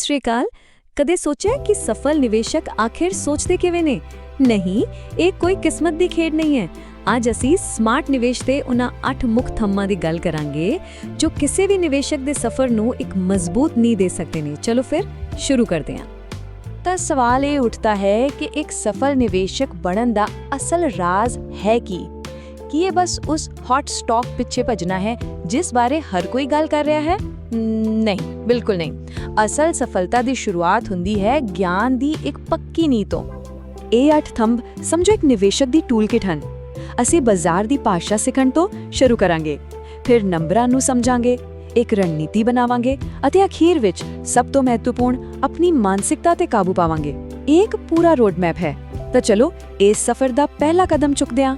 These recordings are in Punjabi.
ਸ਼੍ਰੀ ਅਕਾਲ। ਕਦੇ ਸੋਚਿਆ ਕਿ ਸਫਲ ਨਿਵੇਸ਼ਕ ਆਖਿਰ ਸੋਚਦੇ ਕਿਵੇਂ ਨੇ? ਨਹੀਂ, ਇਹ ਕੋਈ ਕਿਸਮਤ ਦੀ ਖੇਡ ਨਹੀਂ ਹੈ। ਅੱਜ ਅਸੀਂ ਸਮਾਰਟ ਨਿਵੇਸ਼ ਦੇ ਉਹਨਾਂ 8 ਮੁੱਖ ਥੰਮਾਂ ਦੀ ਗੱਲ ਕਰਾਂਗੇ ਜੋ ਕਿਸੇ ਵੀ ਨਿਵੇਸ਼ਕ ਦੇ ਸਫ਼ਰ ਨੂੰ ਇੱਕ ਮਜ਼ਬੂਤ ਨੀਂਹ ਦੇ ਸਕਦੇ ਨੇ। ਚਲੋ ਫਿਰ ਸ਼ੁਰੂ ਕਰਦੇ ਹਾਂ। ਤਾਂ ਸਵਾਲ ਇਹ ਉੱਠਦਾ ਹੈ ਕਿ ਇੱਕ ਸਫਲ ਨਿਵੇਸ਼ਕ ਬਣਨ ਦਾ ਅਸਲ ਰਾਜ਼ ਹੈ ਕੀ ਇਹ ਬਸ ਉਸ ਹੌਟ ਸਟਾਕ ਪਿੱਛੇ ਭੱਜਣਾ ਹੈ ਜਿਸ ਬਾਰੇ ਹਰ ਕੋਈ ਗੱਲ ਕਰ ਰਿਹਾ ਹੈ? ਨਹੀਂ, ਬਿਲਕੁਲ ਨਹੀਂ। ਅਸਲ ਸਫਲਤਾ ਦੀ ਸ਼ੁਰੂਆਤ ਹੁੰਦੀ ਹੈ ਗਿਆਨ ਦੀ ਇੱਕ ਪੱਕੀ ਨੀਂਹ ਤੋਂ। ਇਹ 8 ਥੰਬ ਸਮਝੋ ਇੱਕ ਨਿਵੇਸ਼ਕ ਦੀ ਟੂਲਕਿਟ ਹਨ। ਅਸੀਂ ਬਾਜ਼ਾਰ ਦੀ ਭਾਸ਼ਾ ਸਿੱਖਣ ਤੋਂ ਸ਼ੁਰੂ ਕਰਾਂਗੇ, ਫਿਰ ਨੰਬਰਾਂ ਨੂੰ ਸਮਝਾਂਗੇ, ਇੱਕ ਰਣਨੀਤੀ ਬਣਾਵਾਂਗੇ ਅਤੇ ਅਖੀਰ ਵਿੱਚ ਸਭ ਤੋਂ ਮਹੱਤਵਪੂਰਨ ਆਪਣੀ ਮਾਨਸਿਕਤਾ ਤੇ ਕਾਬੂ ਪਾਵਾਂਗੇ। ਇਹ ਇੱਕ ਪੂਰਾ ਰੋਡ ਮੈਪ ਹੈ। ਤਾਂ ਚਲੋ ਇਸ ਸਫ਼ਰ ਦਾ ਪਹਿਲਾ ਕਦਮ ਚੁੱਕਦੇ ਹਾਂ।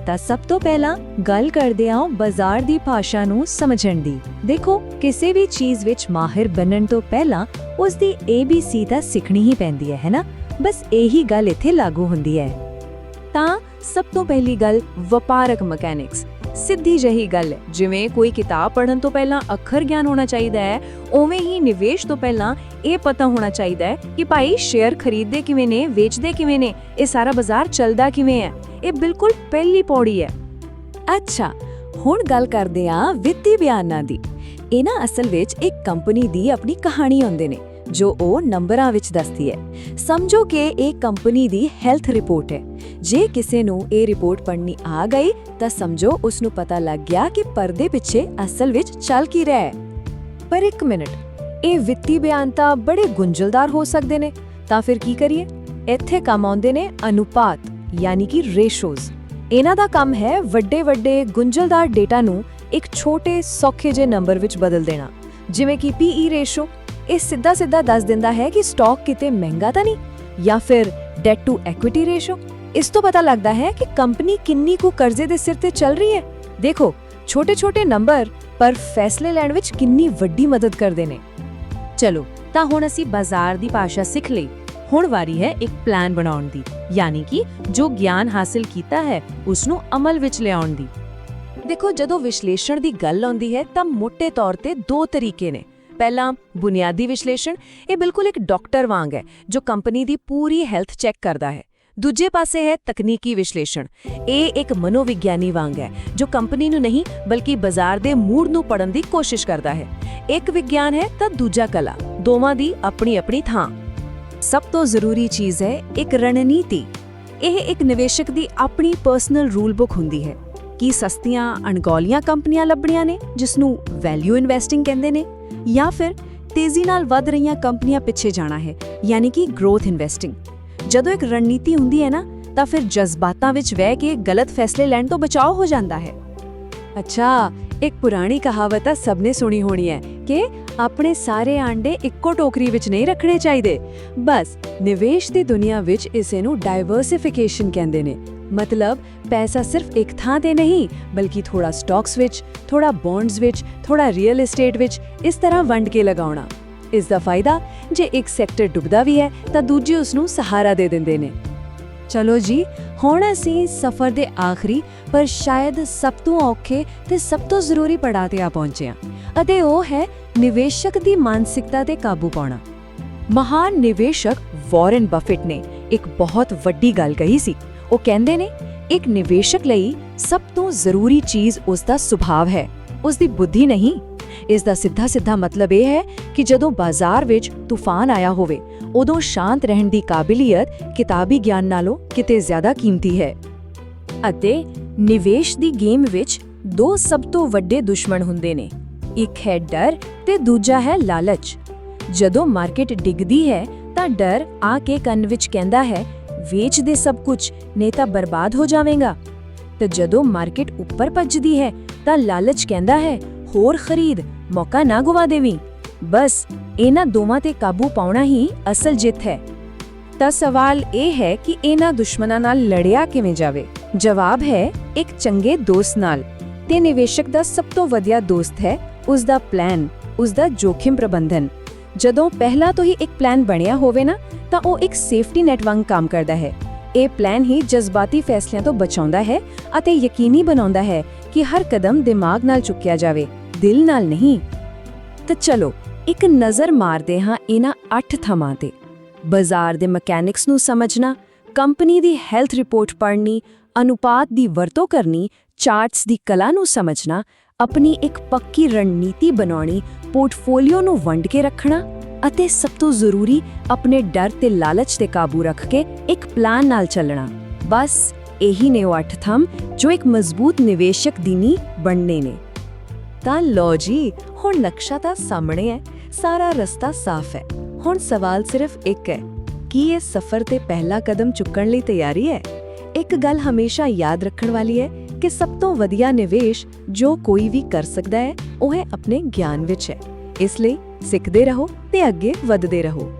ਤਾਂ ਸਭ ਤੋਂ ਪਹਿਲਾਂ ਗੱਲ ਕਰਦੇ ਹਾਂ ਬਾਜ਼ਾਰ ਦੀ ਭਾਸ਼ਾ ਨੂੰ ਸਮਝਣ ਦੀ। ਦੇਖੋ, ਕਿਸੇ ਵੀ ਚੀਜ਼ ਵਿੱਚ ਮਾਹਿਰ ਬਣਨ ਤੋਂ ਪਹਿਲਾਂ ਉਸ ਦੀ ABC ਤਾਂ ਸਿੱਖਣੀ ਹੀ ਪੈਂਦੀ ਹੈ ਨਾ? ਬਸ ਇਹੀ ਗੱਲ ਇੱਥੇ ਲਾਗੂ ਹੁੰਦੀ ਹੈ। ਤਾਂ ਸਭ ਤੋਂ ਪਹਿਲੀ ਗੱਲ ਵਪਾਰਕ ਮਕੈਨਿਕਸ। ਸਿੱਧੀ ਜਿਹੀ ਗੱਲ, ਜਿਵੇਂ ਕੋਈ ਕਿਤਾਬ ਪੜ੍ਹਨ ਤੋਂ ਪਹਿਲਾਂ ਅੱਖਰ ਗਿਆਨ ਹੋਣਾ ਚਾਹੀਦਾ ਹੈ, ਉਵੇਂ ਹੀ ਨਿਵੇਸ਼ ਤੋਂ ਪਹਿਲਾਂ ਇਹ ਪਤਾ ਹੋਣਾ ਚਾਹੀਦਾ ਹੈ ਕਿ ਭਾਈ ਸ਼ੇਅਰ ਖਰੀਦਦੇ ਕਿਵੇਂ ਨੇ, ਵੇਚਦੇ ਕਿਵੇਂ ਨੇ, ਇਹ ਸਾਰਾ ਬਾਜ਼ਾਰ ਚੱਲਦਾ ਕਿਵੇਂ ਹੈ। ਇਹ ਬਿਲਕੁਲ ਪਹਿਲੀ ਪੌੜੀ ਹੈ। ਅੱਛਾ, ਹੁਣ ਗੱਲ ਕਰਦੇ ਹਾਂ ਵਿੱਤੀ ਬਿਆਨਾਂ ਦੀ। ਇਹ ਨਾ ਅਸਲ ਵਿੱਚ ਇੱਕ ਕੰਪਨੀ ਦੀ ਆਪਣੀ ਕਹਾਣੀ ਹੁੰਦੇ ਨੇ ਜੋ ਉਹ ਨੰਬਰਾਂ ਵਿੱਚ ਦੱਸਦੀ ਹੈ। ਸਮਝੋ ਕਿ ਇਹ ਕੰਪਨੀ ਦੀ ਹੈਲਥ ਰਿਪੋਰਟ ਹੈ। ਜੇ ਕਿਸੇ ਨੂੰ ਇਹ ਰਿਪੋਰਟ ਪੜ੍ਹਨੀ ਆ ਗਈ ਤਾਂ ਸਮਝੋ ਉਸ ਨੂੰ ਪਤਾ ਲੱਗ ਗਿਆ ਕਿ ਪਰਦੇ ਪਿੱਛੇ ਅਸਲ ਵਿੱਚ ਚੱਲ ਕੀ ਰਿਹਾ ਹੈ। ਪਰ ਇੱਕ ਮਿੰਟ, ਇਹ ਵਿੱਤੀ ਬਿਆਨ ਤਾਂ ਬੜੇ ਗੁੰਝਲਦਾਰ ਹੋ ਸਕਦੇ ਨੇ। ਤਾਂ ਫਿਰ ਕੀ ਕਰੀਏ? ਇੱਥੇ ਕੰਮ ਆਉਂਦੇ ਨੇ ਅਨੁਪਾਤ, ਯਾਨੀ ਕਿ ਰੇਸ਼ੋਜ਼। ਇਹਨਾਂ ਦਾ ਕੰਮ ਹੈ ਵੱਡੇ ਗੁੰਝਲਦਾਰ ਡੇਟਾ ਨੂੰ ਇੱਕ ਛੋਟੇ ਸੌਖੇ ਜਿਹੇ ਨੰਬਰ ਵਿੱਚ ਬਦਲ ਦੇਣਾ, ਜਿਵੇਂ ਕਿ PE ਰੇਸ਼ੋ। ਇਹ ਸਿੱਧਾ ਦੱਸ ਦਿੰਦਾ ਹੈ ਕਿ ਸਟਾਕ ਕਿਤੇ ਮਹਿੰਗਾ ਤਾਂ ਨਹੀਂ, ਜਾਂ ਫਿਰ ਡੈਟ ਟੂ ਐਕੁਇਟੀ ਰੇਸ਼ੋ। ਇਸ ਤੋਂ ਪਤਾ ਲੱਗਦਾ ਹੈ ਕਿ ਕੰਪਨੀ ਕਿੰਨੀ ਕੁ ਕਰਜ਼ੇ ਦੇ ਸਿਰ ਤੇ ਚੱਲ ਰਹੀ ਹੈ। ਦੇਖੋ, ਛੋਟੇ ਨੰਬਰ ਪਰ ਫੈਸਲੇ ਲੈਣ ਵਿੱਚ ਕਿੰਨੀ ਵੱਡੀ ਮਦਦ ਕਰਦੇ ਨੇ। ਚਲੋ, ਤਾਂ ਹੁਣ ਅਸੀਂ ਬਾਜ਼ਾਰ ਦੀ ਭਾਸ਼ਾ ਸਿੱਖ ਲਈ। ਹੁਣ ਵਾਰੀ ਹੈ ਇੱਕ ਪਲਾਨ ਬਣਾਉਣ ਦੀ, ਯਾਨੀ ਕਿ ਜੋ ਗਿਆਨ ਹਾਸਿਲ ਕੀਤਾ ਹੈ ਉਸ ਨੂੰ ਅਮਲ ਵਿੱਚ ਲਿਆਉਣ ਦੀ। ਦੇਖੋ, ਜਦੋਂ ਵਿਸ਼ਲੇਸ਼ਣ ਦੀ ਗੱਲ ਆਉਂਦੀ ਹੈ ਤਾਂ ਮੋٹے ਤੌਰ ਤੇ 2 ਤਰੀਕੇ ਨੇ। ਪਹਿਲਾ, ਬੁਨਿਆਦੀ ਵਿਸ਼ਲੇਸ਼ਣ। ਇਹ ਬਿਲਕੁਲ ਇੱਕ ਡਾਕਟਰ ਵਾਂਗ ਹੈ ਜੋ ਕੰਪਨੀ ਦੀ ਪੂਰੀ ਹੈਲਥ ਚੈੱਕ ਕਰਦਾ ਹੈ। ਦੂਜੇ ਪਾਸੇ ਹੈ ਤਕਨੀਕੀ ਵਿਸ਼ਲੇਸ਼ਣ। ਇਹ ਇੱਕ ਮਨੋਵਿਗਿਆਨੀ ਵਾਂਗ ਹੈ ਜੋ ਕੰਪਨੀ ਨੂੰ ਨਹੀਂ ਬਲਕਿ ਬਾਜ਼ਾਰ ਦੇ ਮੂਡ ਨੂੰ ਪੜ੍ਹਨ ਦੀ ਕੋਸ਼ਿਸ਼ ਕਰਦਾ ਹੈ। ਇੱਕ ਵਿਗਿਆਨ ਹੈ ਤਾਂ ਦੂਜਾ ਕਲਾ, ਦੋਵਾਂ ਦੀ ਆਪਣੀ ਥਾਂ। ਸਭ ਤੋਂ ਜ਼ਰੂਰੀ ਚੀਜ਼ ਹੈ ਇੱਕ ਰਣਨੀਤੀ। ਇਹ ਇੱਕ ਨਿਵੇਸ਼ਕ ਦੀ ਆਪਣੀ ਪਰਸਨਲ ਰੂਲ ਬੁੱਕ ਹੁੰਦੀ ਹੈ ਕਿ ਸਸਤੀਆਂ ਅਣਗੌਲੀਆਂ ਕੰਪਨੀਆਂ ਲੱਭਣੀਆਂ ਨੇ ਜਿਸ ਨੂੰ ਵੈਲਿਊ ਇਨਵੈਸਟਿੰਗ ਕਹਿੰਦੇ ਨੇ, ਜਾਂ ਫਿਰ ਤੇਜ਼ੀ ਨਾਲ ਵਧ ਰਹੀਆਂ ਕੰਪਨੀਆਂ ਪਿੱਛੇ ਜਾਣਾ ਹੈ, ਯਾਨੀ ਕਿ ਗਰੋਥ ਇਨਵੈਸਟਿੰਗ। ਜਦੋਂ ਇੱਕ ਰਣਨੀਤੀ ਹੁੰਦੀ ਹੈ ਨਾ, ਤਾਂ ਫਿਰ ਜਜ਼ਬਾਤਾਂ ਵਿੱਚ ਵਹਿ ਕੇ ਗਲਤ ਫੈਸਲੇ ਲੈਣ ਤੋਂ ਬਚਾਓ ਹੋ ਜਾਂਦਾ ਹੈ। ਅੱਛਾ, ਇੱਕ ਪੁਰਾਣੀ ਕਹਾਵਤ ਤਾਂ ਸਭ ਨੇ ਸੁਣੀ ਹੋਣੀ ਹੈ ਕਿ ਆਪਣੇ ਸਾਰੇ ਆਂਡੇ ਇੱਕੋ ਟੋਕਰੀ ਵਿੱਚ ਨਹੀਂ ਰੱਖਣੇ ਚਾਹੀਦੇ। ਬਸ ਨਿਵੇਸ਼ ਦੀ ਦੁਨੀਆ ਵਿੱਚ ਇਸੇ ਨੂੰ ਡਾਈਵਰਸਿਫਿਕੇਸ਼ਨ ਕਹਿੰਦੇ ਨੇ। ਮਤਲਬ ਪੈਸਾ ਸਿਰਫ ਇੱਕ ਥਾਂ ਤੇ ਨਹੀਂ ਬਲਕਿ ਥੋੜਾ ਸਟਾਕਸ ਵਿੱਚ, ਥੋੜਾ ਬੌਂਡਸ ਵਿੱਚ, ਥੋੜਾ ਰੀਅਲ ਏਸਟੇਟ ਵਿੱਚ, ਇਸ ਤਰ੍ਹਾਂ ਵੰਡ ਕੇ ਲਗਾਉਣਾ। ਇਸ ਦਾ ਫਾਇਦਾ, ਜੇ ਇੱਕ ਸੈਕਟਰ ਡੁੱਬਦਾ ਵੀ ਹੈ ਤਾਂ ਦੂਜੇ ਉਸ ਨੂੰ ਸਹਾਰਾ ਦੇ ਦਿੰਦੇ ਨੇ। ਚਲੋ ਜੀ, ਹੁਣ ਅਸੀਂ ਸਫ਼ਰ ਦੇ ਆਖਰੀ ਪਰ ਸ਼ਾਇਦ ਸਭ ਤੋਂ ਔਖੇ ਤੇ ਸਭ ਤੋਂ ਜ਼ਰੂਰੀ ਪੜਾਅ ਤੇ ਆ ਪਹੁੰਚੇ ਹਾਂ, ਅਤੇ ਉਹ ਹੈ ਨਿਵੇਸ਼ਕ ਦੀ ਮਾਨਸਿਕਤਾ ਤੇ ਕਾਬੂ ਪਾਉਣਾ। ਮਹਾਨ ਨਿਵੇਸ਼ਕ ਵਾਰਨ ਬਫੇਟ ਨੇ ਇੱਕ ਬਹੁਤ ਵੱਡੀ ਗੱਲ ਕਹੀ ਸੀ। ਉਹ ਕਹਿੰਦੇ ਨੇ, ਇੱਕ ਨਿਵੇਸ਼ਕ ਲਈ ਸਭ ਤੋਂ ਜ਼ਰੂਰੀ ਚੀਜ਼ ਉਸ ਦਾ ਸੁਭਾਅ ਹੈ, ਉਸ ਦੀ ਬੁੱਧੀ ਨਹੀਂ। ਇਸ ਦਾ ਸਿੱਧਾ ਮਤਲਬ ਇਹ ਹੈ ਕਿ ਜਦੋਂ ਬਾਜ਼ਾਰ ਵਿੱਚ ਤੂਫਾਨ ਆਇਆ ਹੋਵੇ ਉਦੋਂ ਸ਼ਾਂਤ ਰਹਿਣ ਦੀ ਕਾਬਲੀਅਤ ਕਿਤਾਬੀ ਗਿਆਨ ਨਾਲੋਂ ਕਿਤੇ ਜ਼ਿਆਦਾ ਕੀਮਤੀ ਹੈ। ਅਤੇ ਨਿਵੇਸ਼ ਦੀ ਗੇਮ ਵਿੱਚ 2 ਸਭ ਤੋਂ ਵੱਡੇ ਦੁਸ਼ਮਣ ਹੁੰਦੇ ਨੇ, ਇੱਕ ਹੈ ਡਰ ਤੇ ਦੂਜਾ ਹੈ ਲਾਲਚ। ਜਦੋਂ ਮਾਰਕੀਟ ਡਿੱਗਦੀ ਹੈ ਤਾਂ ਡਰ ਆ ਕੇ ਕੰਨ ਵਿੱਚ ਕਹਿੰਦਾ ਹੈ, ਵੇਚ ਦੇ ਸਭ ਕੁਝ, ਨਹੀਂ ਤਾਂ ਬਰਬਾਦ ਹੋ ਜਾਵੇਗਾ। ਤੇ ਜਦੋਂ ਮਾਰਕੀਟ ਉੱਪਰ ਭੱਜਦੀ ਹੈ ਤਾਂ ਲਾਲਚ ਕਹਿੰਦਾ ਹੈ, ਹੋਰ ਖਰੀਦ, ਮੌਕਾ ਨਾ ਗੁਆ ਦੇਵੀਂ। ਬਸ ਇਹਨਾਂ ਦੋਵਾਂ ਤੇ ਕਾਬੂ ਪਾਉਣਾ ਹੀ ਅਸਲ ਜਿੱਤ ਹੈ। ਤਾਂ ਸਵਾਲ ਇਹ ਹੈ ਕਿ ਇਹਨਾਂ ਦੁਸ਼ਮਣਾਂ ਨਾਲ ਲੜਿਆ ਕਿਵੇਂ ਜਾਵੇ? ਜਵਾਬ ਹੈ, ਇੱਕ ਚੰਗੇ ਦੋਸਤ ਨਾਲ। ਤੇ ਨਿਵੇਸ਼ਕ ਦਾ ਸਭ ਤੋਂ ਵਧੀਆ ਦੋਸਤ ਹੈ ਉਸ ਦਾ ਪਲਾਨ, ਉਸ ਦਾ ਜੋਖਿਮ ਪ੍ਰਬੰਧਨ। ਜਦੋਂ ਪਹਿਲਾਂ ਤੋਂ ਹੀ ਇੱਕ ਪਲਾਨ ਬਣਿਆ ਹੋਵੇ ਨਾ, ਤਾਂ ਉਹ ਇੱਕ ਸੇਫਟੀ ਨੈਟ ਵਾਂਗ ਕੰਮ ਕਰਦਾ ਹੈ। ਇਹ ਪਲਾਨ ਹੀ ਜਜ਼ਬਾਤੀ ਫੈਸਲਿਆਂ ਤੋਂ ਬਚਾਉਂਦਾ ਹੈ ਅਤੇ ਯਕੀਨੀ ਬਣਾਉਂਦਾ ਹੈ ਕਿ ਹਰ ਕਦਮ ਦਿਮਾਗ ਨਾਲ ਚੁੱਕਿਆ ਜਾਵੇ, ਦਿਲ ਨਾਲ ਨਹੀਂ। ਤਾਂ ਚਲੋ ਇੱਕ ਨਜ਼ਰ ਮਾਰਦੇ ਹਾਂ ਇਹਨਾਂ 8 ਥੰਮਾਂ ਤੇ। ਬਾਜ਼ਾਰ ਦੇ ਮਕੈਨਿਕਸ ਨੂੰ ਸਮਝਣਾ, ਕੰਪਨੀ ਦੀ ਹੈਲਥ ਰਿਪੋਰਟ ਪੜ੍ਹਨੀ, ਅਨੁਪਾਤ ਦੀ ਵਰਤੋਂ ਕਰਨੀ, ਚਾਰਟਸ ਦੀ ਕਲਾ ਨੂੰ ਸਮਝਣਾ, ਆਪਣੀ ਇੱਕ ਪੱਕੀ ਰਣਨੀਤੀ ਬਣਾਉਣੀ, ਪੋਰਟਫੋਲੀਓ ਨੂੰ ਵੰਡ ਕੇ ਰੱਖਣਾ ਅਤੇ ਸਭ ਤੋਂ ਜ਼ਰੂਰੀ ਆਪਣੇ ਡਰ ਤੇ ਲਾਲਚ ਤੇ ਕਾਬੂ ਰੱਖ ਕੇ ਇੱਕ ਪਲਾਨ ਨਾਲ ਚੱਲਣਾ। ਬਸ ਇਹੀ ਨੇ ਉਹ 8 ਥੰਮ ਜੋ ਇੱਕ ਮਜ਼ਬੂਤ ਨਿਵੇਸ਼ਕ ਦੀ ਨੀਂਹ ਬਣਨੇ ਨੇ। ਤਾਂ ਲਓ ਜੀ, ਹੁਣ ਨਕਸ਼ਾ ਤਾਂ ਸਾਹਮਣੇ ਹੈ, ਸਾਰਾ ਰਸਤਾ ਸਾਫ਼ ਹੈ। ਹੁਣ ਸਵਾਲ ਸਿਰਫ ਇੱਕ ਹੈ, ਕੀ ਇਹ ਸਫ਼ਰ ਤੇ ਪਹਿਲਾ ਕਦਮ ਚੁੱਕਣ ਲਈ ਤਿਆਰੀ ਹੈ? ਇੱਕ ਗੱਲ ਹਮੇਸ਼ਾ ਯਾਦ ਰੱਖਣ ਵਾਲੀ ਹੈ ਕਿ ਸਭ ਤੋਂ ਵਧੀਆ ਨਿਵੇਸ਼ ਜੋ ਕੋਈ ਵੀ ਕਰ ਸਕਦਾ ਹੈ ਉਹ ਹੈ ਆਪਣੇ ਗਿਆਨ ਵਿੱਚ ਹੈ। ਇਸ ਲਈ ਸਿੱਖਦੇ ਰਹੋ ਤੇ ਅੱਗੇ ਵਧਦੇ ਰਹੋ।